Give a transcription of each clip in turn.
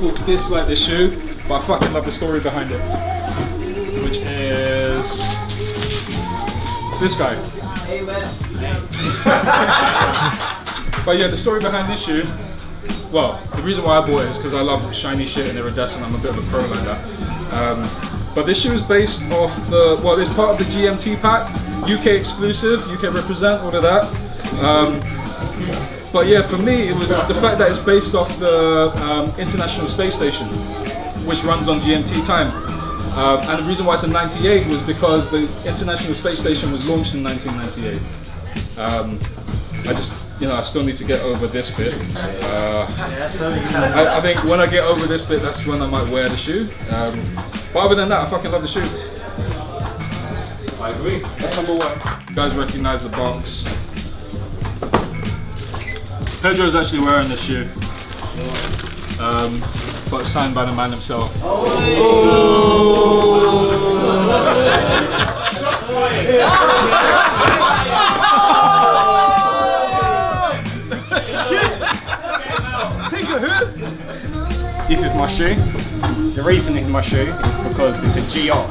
people dislike this shoe, but I fucking love the story behind it, which is this guy. Amen. But yeah, the story behind this shoe, well, the reason why I bought it is because I love shiny shit and iridescent. I'm a bit of a pro like that. But this shoe is based off the, well, it's part of the GMT pack, UK exclusive, UK represent, all of that. But yeah, for me, it was the fact that it's based off the International Space Station, which runs on GMT time. And the reason why it's in '98 was because the International Space Station was launched in 1998. I just, you know, I still need to get over this bit. I think when I get over this bit, that's when I might wear the shoe. But other than that, I fucking love the shoe. I agree. That's number one. You guys recognize the box. Pedro's actually wearing this shoe. But signed by the man himself. Oh. This is my shoe. The reason it's my shoe is because it's a GR.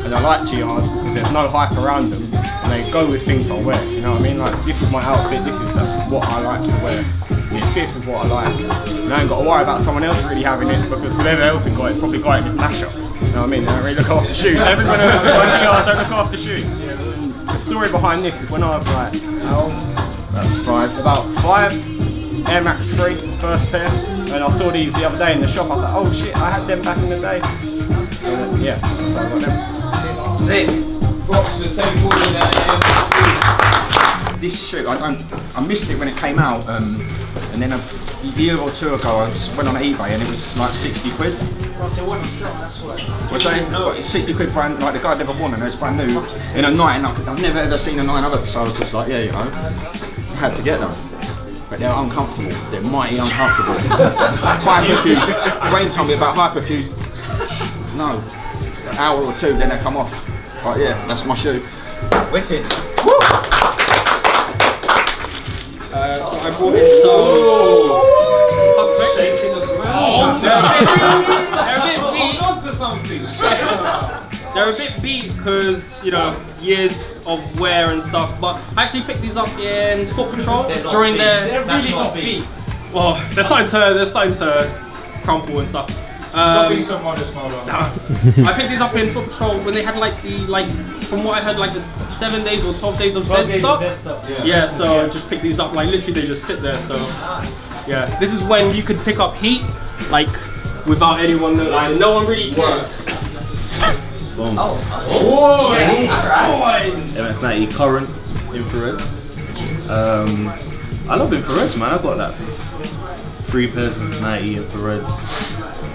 And I like GRs because there's no hype around them and they go with things I wear, you know what I mean? Like, this is my outfit, this is what I like to wear. It fits with what I like. And I ain't got to worry about someone else really having it because whoever else has got it probably got it in mashup. You know what I mean? They don't really look after shoes. Everyone who's got GRs don't look after shoes. The story behind this is when I was like, about five, Air Max 3, first pair. And I saw these the other day in the shop. I was like, oh shit, I had them back in the day. Yeah, so I got them. Sick. This shoe, I missed it when it came out, and then a year or two ago I went on eBay and it was like 60 quid. They wouldn't sell, that's why. Was they? No. 60 quid brand, like the guy never won and it was brand new. In a night, and I've never ever seen a 9 other, so I was just like, yeah, you know, I had to get them. But they're uncomfortable, they're mighty uncomfortable. Hyperfuse, Wayne told me about hyperfuse. No, an hour or two, then they come off. But yeah, that's my shoe. Wicked. So I bought it Shaking the ground. They're a bit beat. Onto something. They're a bit beat because, you know, years of wear and stuff. But I actually picked these up in Foot Patrol during their national beat. Well, they're starting to crumple and stuff. Stop being so modest, Maloney. I picked these up in Foot Patrol when they had like the, from what I heard, like the 7 days or 12 days of dead stock. Yeah, so I just picked these up, like literally they just sit there. So yeah, this is when you could pick up heat, like without anyone, like no one really cares. Boom. Oh, Yes. MX90 current infrared. I love infrareds, man. I've got that 3 pairs of 90 infrareds.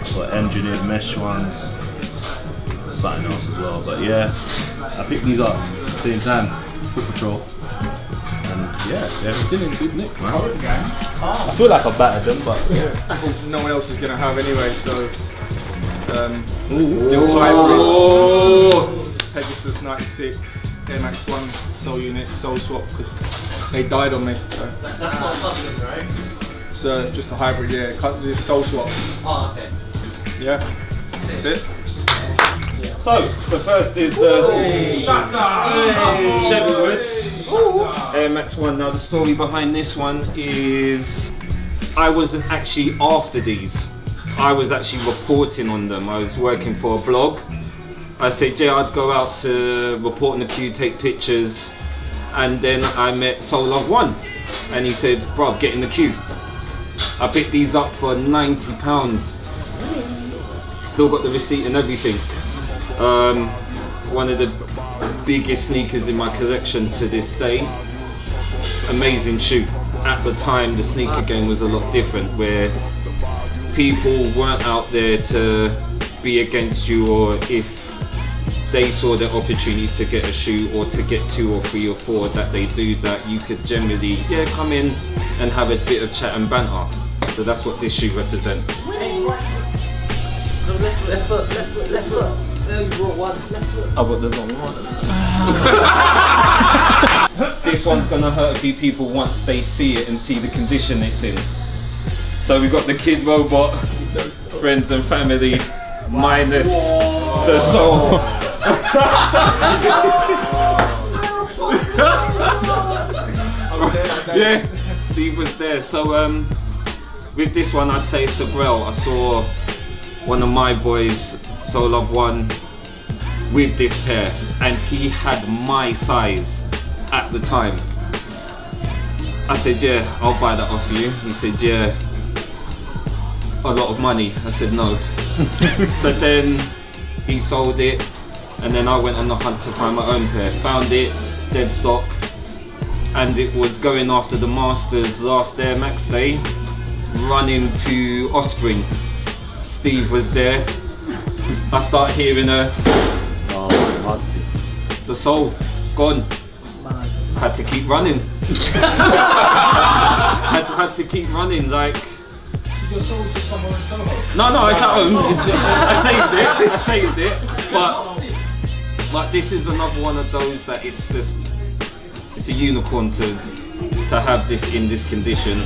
I've got engineered mesh ones. Something else as well. But yeah, I picked these up at the same time. Foot Patrol. And yeah, they're still in good nick, man. I feel like I battered them, but no one else is going to have anyway, so little hybrids, Pegasus 96, Air Max 1 soul unit, soul swap, because they died on me. So. That's not something, right? It's just a hybrid, yeah, it's soul swap. Oh, okay. Yeah, that's it. so the first is the Chevy Woods Air Max 1. Now the story behind this one is I wasn't actually after these. I was actually reporting on them. I was working for a blog. I said, yeah, I'd go out to report on the queue, take pictures, and then I met Soul Love 1, and he said, bro, get in the queue. I picked these up for £90. Still got the receipt and everything. One of the biggest sneakers in my collection to this day. Amazing shoe. At the time, the sneaker game was a lot different, where people weren't out there to be against you, or if they saw the opportunity to get a shoe or to get 2 or 3 or 4 that they do that, you could generally, yeah, come in and have a bit of chat and banter. So that's what this shoe represents. Left foot. You brought one. Left foot. I got the wrong one. This one's gonna hurt a few people once they see it and see the condition it's in. So we've got the Kid Robot friends and family, minus the sole. Yeah, Steve was there. So with this one, I'd say it's a grail. I saw one of my boys, Soul Love One, with this pair, and he had my size at the time. I said, yeah, I'll buy that off you. He said, yeah, a lot of money. I said, no. So then he sold it, and then I went on the hunt to find my own pair. Found it, dead stock, and it was going after the Masters last Air Max day, running to Offspring. Steve was there. I start hearing the soul gone. Had to keep running. had to keep running, like. Your soul's just somewhere in Soho? No, it's at home. I saved it. But this is another one of those that it's a unicorn to have this in this condition.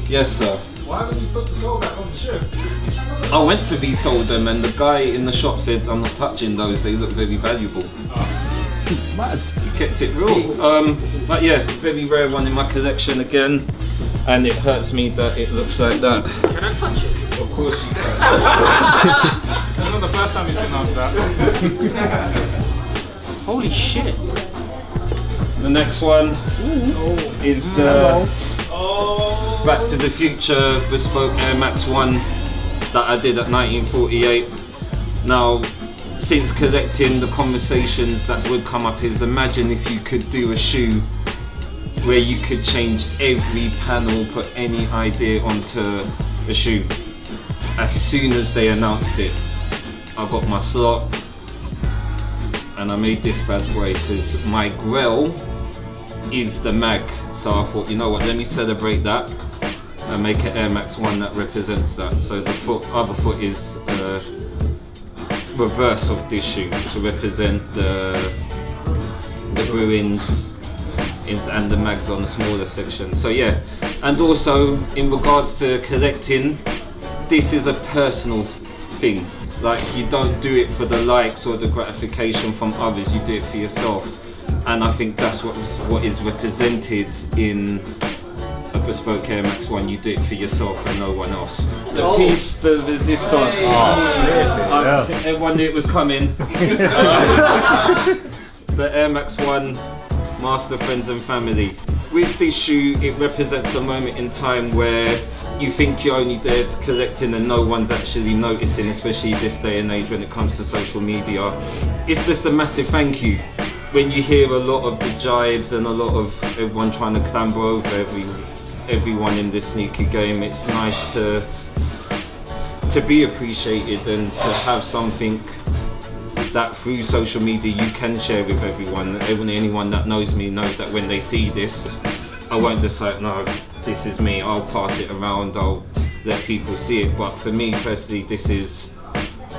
Yes, sir. Why haven't you put the soul back on the ship? I went to resold them, and the guy in the shop said, I'm not touching those, they look very valuable. Mad. He kept it real. But yeah, very rare one in my collection again, and it hurts me that it looks like that. Can I touch it? Of course you can. It's not the first time he's been asked that. Holy shit. The next one is the Back to the Future Bespoke Air Max 1 that I did at 1948. Now, since collecting, the conversations that would come up is, imagine if you could do a shoe where you could change every panel, put any idea onto a shoe. As soon as they announced it, I got my slot and I made this bad boy, because my grail is the mag. So I thought, you know what, let me celebrate that and make an Air Max 1 that represents that. So the other foot is reverse of this shoe to represent the Bruins and the mags on the smaller section. So yeah, and also in regards to collecting, this is a personal thing. Like, you don't do it for the likes or the gratification from others, you do it for yourself. And I think that's what is represented in a Bespoke Air Max 1. You do it for yourself and no one else. The piece, the resistance. Everyone knew it was coming. The Air Max 1 Master, Friends and Family. With this shoe, it represents a moment in time where you think you're only there collecting and no one's actually noticing, especially this day and age when it comes to social media. It's just a massive thank you. When you hear a lot of the jibes and a lot of everyone trying to clamber over everyone in this sneaker game, it's nice to be appreciated and to have something that through social media you can share with everyone. Anyone that knows me knows that when they see this, I won't just like, no, this is me, I'll pass it around, I'll let people see it. But for me personally, this is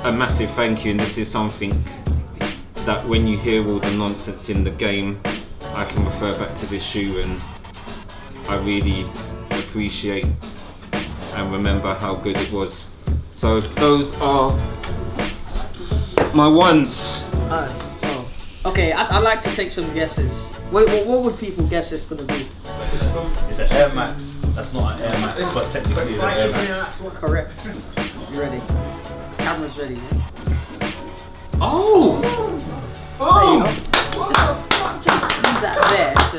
a massive thank you, and this is something that when you hear all the nonsense in the game, I can refer back to this shoe, and I really appreciate and remember how good it was. So those are my ones. Okay, I'd like to take some guesses. What would people guess it's gonna be? It's an Air Max. That's not an Air Max, but technically it's an Air Max. Correct. You ready? Camera's ready, yeah? Oh! Oh! Just leave that there to,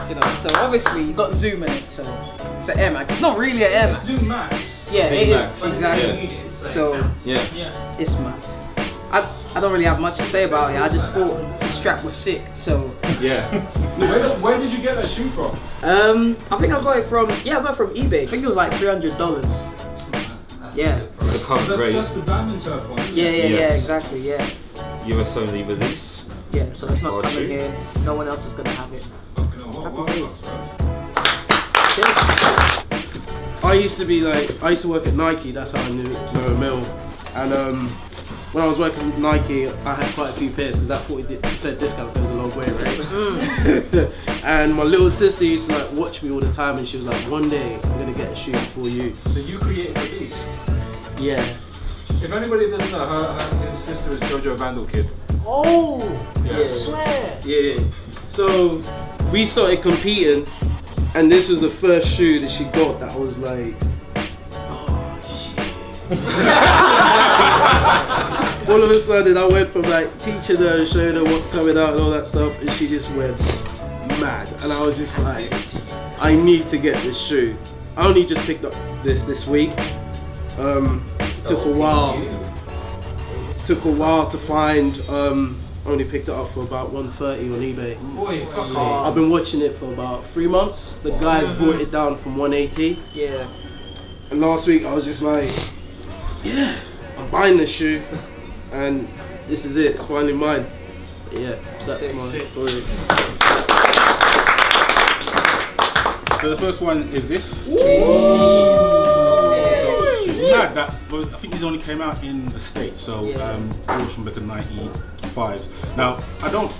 you know, so obviously you got zoom in it, so it's an Air Max. It's not really an Air Max. Zoom Max. Yeah, Zoom it Max. is, exactly. Yeah. So, Yeah. it's mad. I don't really have much to say about it. I just thought the strap was sick, so. Yeah. Where did you get that shoe from? I think I got it from, I got it from eBay. I think it was like $300. Yeah. The cover grade. That's the diamond turf one. Yeah, Yes. exactly, yeah. US only release. Yeah, so it's not Oh, coming shoot. here. No one else is gonna have it. Happy days. I used to work at Nike, that's how I knew Mill. And when I was working with Nike, I had quite a few pairs because that 40% discount goes a long way, right? And my little sister used to like watch me all the time, and she was like, one day I'm gonna get a shoe for you. So you created the beast? Yeah. If anybody doesn't know, his sister is Jojo Vandal Kid. Oh! Yeah. I swear! Yeah. So we started competing, and this was the first shoe that she got that was like, oh shit. All of a sudden I went from like teaching her and showing her what's coming out and all that stuff, and she just went mad. And I was just like, I need to get this shoe. I only just picked up this week. Took a while. Took a while to find. Only picked it up for about 130 on eBay. Boy, fuck off. I've been watching it for about 3 months. The guys brought it down from 180. Yeah. And last week I was just like, yeah, I'm buying this shoe, and this is it. It's finally mine. Yeah, that's my story. So the first one is this. So it's mad that, well, I think these only came out in the States, so launched from like the 95s. Now I don't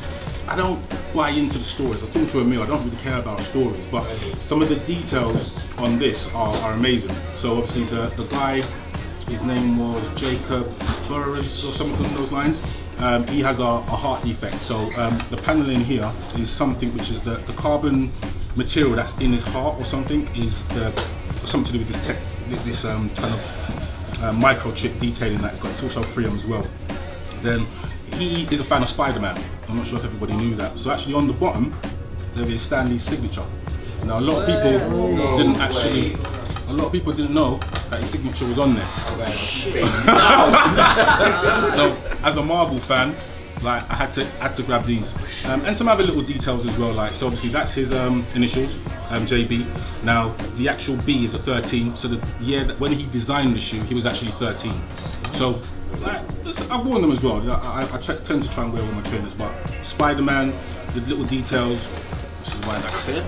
buy into the stories. I talk to Emil, I don't really care about stories, but some of the details on this are amazing. So obviously the guy, his name was Jacob Burris or something along those lines. He has a heart defect, so the paneling here is something which is the carbon material that's in his heart or something is something to do with this kind of microchip detailing that it's got. It's also free as well. Then he is a fan of Spider-Man. I'm not sure if everybody knew that. So actually on the bottom there is Stanley's signature. Now a lot of people didn't actually. A lot of people didn't know that his signature was on there. So as a Marvel fan, like I had to grab these, and some other little details as well. Like so, obviously that's his initials, JB. Now the actual B is a 13. So the year that when he designed the shoe, he was actually 13. So like, I've worn them as well. I tend to try and wear all my trainers, but Spider-Man, the little details. This is why that's here.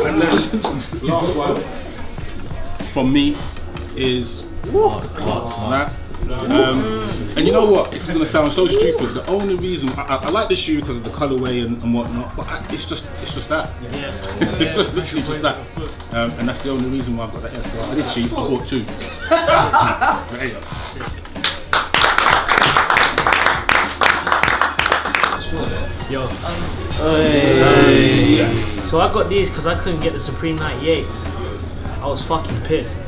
And then last one from me is that. And you know what? It's gonna sound so stupid. The only reason I like this shoe because of the colorway and whatnot, but it's just that. It's just literally just that. And that's the only reason why I've got that here. So I did cheap. I bought two. There you go. Yo. So I got these because I couldn't get the Supreme 98s. I was fucking pissed.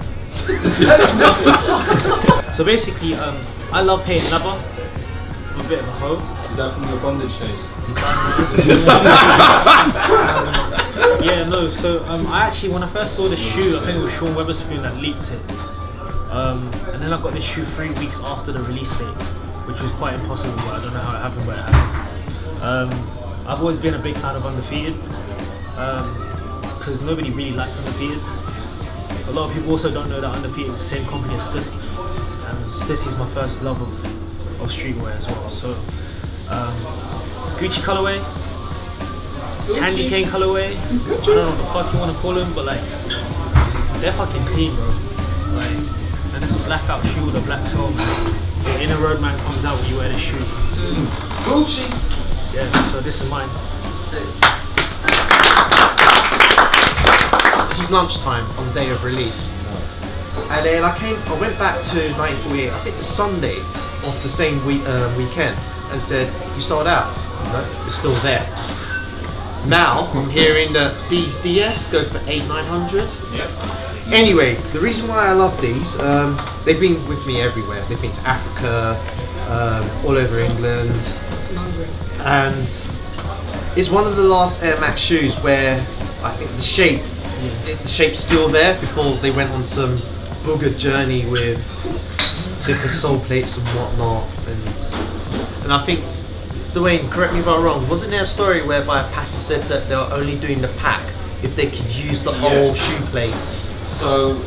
So basically, I love painting leather. I'm a bit of a hoe. Is that from your bondage days? Yeah, no. So I actually, when I first saw the shoe, I think it was Sean Weatherspoon that leaked it. And then I got this shoe 3 weeks after the release date, which was quite impossible. But I don't know how it happened, but it happened. I've always been a big fan of Undefeated because nobody really likes Undefeated. A lot of people also don't know that Undefeated is the same company as Stussy, and Stussy is my first love of streetwear as well. So Gucci colorway, candy cane colorway. I don't know what the fuck you want to call them, but like they're fucking clean, bro. Like, and it's a blackout shoe with a black sole, man. The inner road man comes out when you wear this shoe. Gucci. Yeah, so this is mine. This was lunchtime on the day of release. And then I went back to 1948, I think the Sunday of the same weekend, and said, you sold out? No, it's still there. Now, I'm hearing that these DS go for 800-900. Yeah. Anyway, the reason why I love these, they've been with me everywhere. They've been to Africa, all over England. And it's one of the last Air Max shoes where I think the shape's still there before they went on some booger journey with different sole plates and whatnot. And I think, Dwayne, correct me if I'm wrong, wasn't there a story whereby Patta said that they were only doing the pack if they could use the old shoe plates? So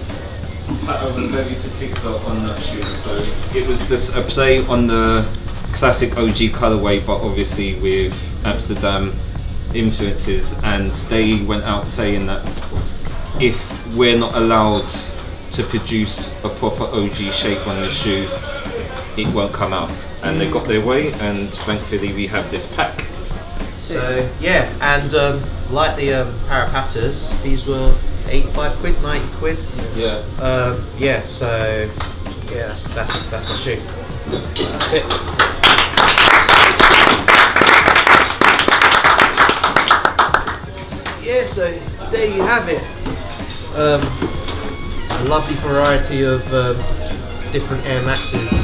Patta was very particular on that shoe. So it was just a play on the classic OG colorway, but obviously with Amsterdam influences, and they went out saying that if we're not allowed to produce a proper OG shape on the shoe, it won't come out. And they got their way, and thankfully we have this pack. So yeah, and like the Parapatas, these were 85 quid, 90 quid. Yeah. Yeah. So yeah, that's my shoe. That's it. Yeah. So there you have it. A lovely variety of different Air Maxes.